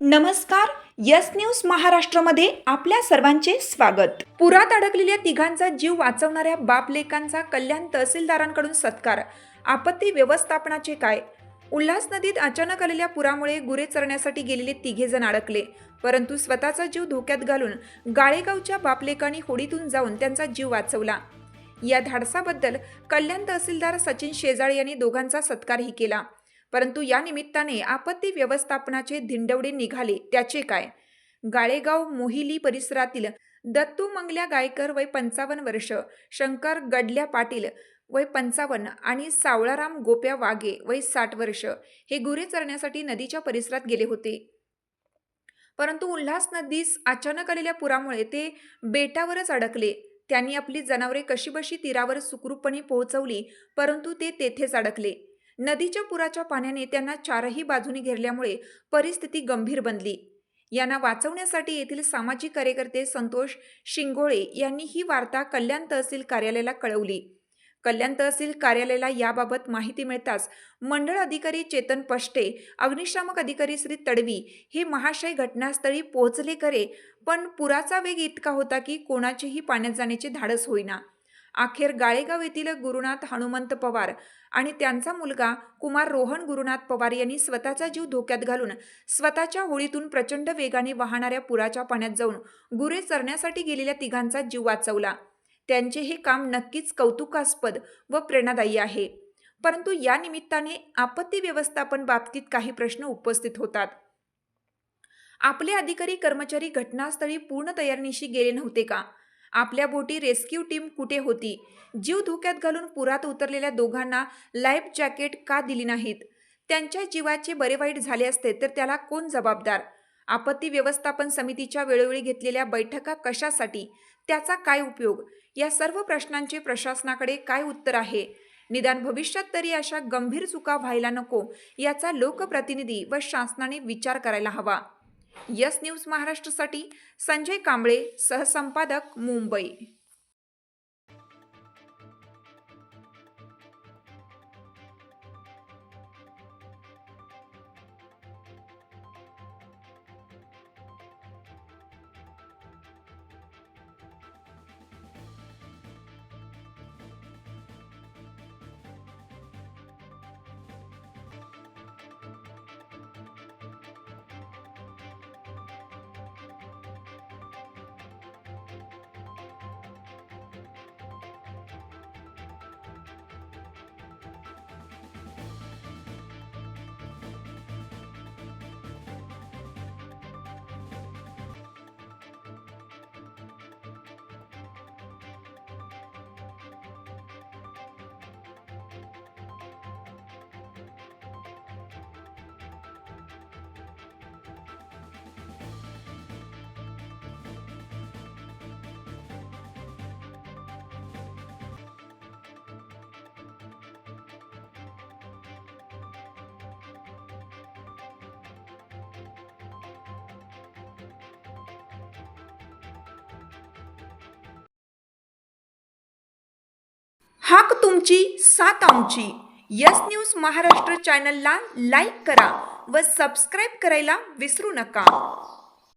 नमस्कार. Yes news महाराष्ट्रामध्ये आपल्या सर्वांचे स्वागत. पुरात अडकलेल्या तिघांचा जीव वाचवणाऱ्या बापलेकांचा कल्याण तहसीलदारांकडून सत्कार. आपत्ती व्यवस्थापनाचे काय? उल्हास नदीत अचानक आलेल्या पुरामुळे गुरे चरण्यासाठी गेलेले तिघे जण अडकले, परंतु स्वतःचा जीव धोक्यात घालून गाळेगावच्या बापलेकांनी होडीतून जाऊन त्यांचा जीव वाचवला. या धाडसाबद्दल कल्याण तहसीलदार सचिन शेजाळे यांनी दोघांचा सत्कारही केला. परंतु या निमित्ताने आपत्ती व्यवस्थापनाचे धिंडवडे निघाले त्याचे काय? गाळेगाव मोहिली परिसरातील दत्तू मंगल्या गायकर वय 55 वर्ष, शंकर गडल्या पाटील वय 55 आणि सावळाराम गोप्या वाघे वय 60 वर्ष हे गुरे चरण्यासाठी नदीच्या परिसरात गेले होते. परंतु उल्हास नदीस अचानक आलेल्या पुरामुळे ते बेटावरच अडकले. त्यांनी आपली जनावरे कशीबशी तीरावर सुखरूपपणे पोहोचवली, परंतु ते तेथेच अडकले. नदीच्या पुराच्या पाण्याने त्यांना चारही बाजूने घेरल्यामुळे परिस्थिती गंभीर बनली. यांना वाचवण्यासाठी येथील सामाजिक कार्यकर्ते संतोष शिंगोळे यांनी ही वार्ता कल्याण तहसील कार्यालयाला कळवली. कल्याण तहसील कार्यालयाला याबाबत माहिती मिळताच मंडळ अधिकारी चेतन पष्टे, अग्निशामक अधिकारी श्री तडवी हे महाशय घटनास्थळी पोहोचले खरे, पण पुराचा वेग इतका होता की कोणाचेही पाण्यात जाण्याचे धाडस होईना. अखेर गाळेगाव येथील गुरुनाथ हनुमंत पवार आणि त्यांचा मुलगा कुमार रोहन गुरुनाथ पवार यांनी स्वतःचा जीव धोक्यात घालून स्वतःच्या होडीतून प्रचंड वेगाने वाहणाऱ्या पुराच्या पाण्यात जाऊन गुरे चरण्यासाठी गेलेल्या तिघांचा जीव वाचवला. त्यांचे हे काम नक्कीच कौतुकास्पद व प्रेरणादायी आहे. परंतु या निमित्ताने आपत्ती व्यवस्थापन बाबतीत काही प्रश्न उपस्थित होतात. आपले अधिकारी कर्मचारी घटनास्थळी पूर्ण तयारीनिशी गेले नव्हते का? आपल्या बोटी रेस्क्यू टीम कुठे होती? जीव धोक्यात घालून पुरात उतरलेल्या दोघांना लाईफ जॅकेट का दिली नाहीत? त्यांच्या जीवाचे बरे वाईट झाले असते तर त्याला कोण जबाबदार? आपत्ती व्यवस्थापन समितीच्या वेळोवेळी घेतलेल्या बैठका कशासाठी? त्याचा काय उपयोग? या सर्व प्रश्नांचे प्रशासनाकडे काय उत्तर आहे? निदान भविष्यात तरी अशा गंभीर चुका व्हायला नको याचा लोकप्रतिनिधी व शासनाने विचार करायला हवा. यस न्यूज महाराष्ट्रासाठी संजय कांबळे, सहसंपादक, मुंबई. हाक तुमची, साथ आमची. यस न्यूज महाराष्ट्र चॅनलला लाईक करा व सबस्क्राईब करायला विसरू नका.